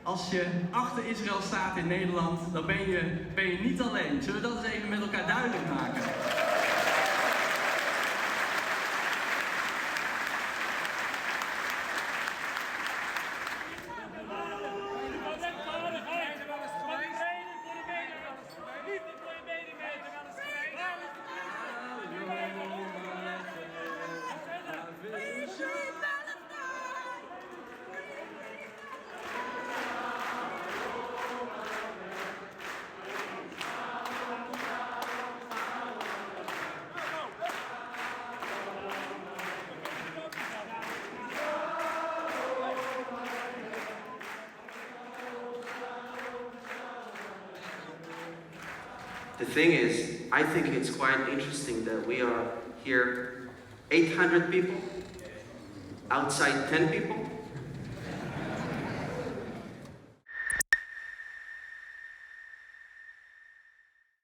als je achter Israël staat in Nederland, dan ben je niet alleen. Zullen we dat eens even met elkaar duidelijk maken? The thing is, I think it's quite interesting that we are here 800 people, outside 10 people,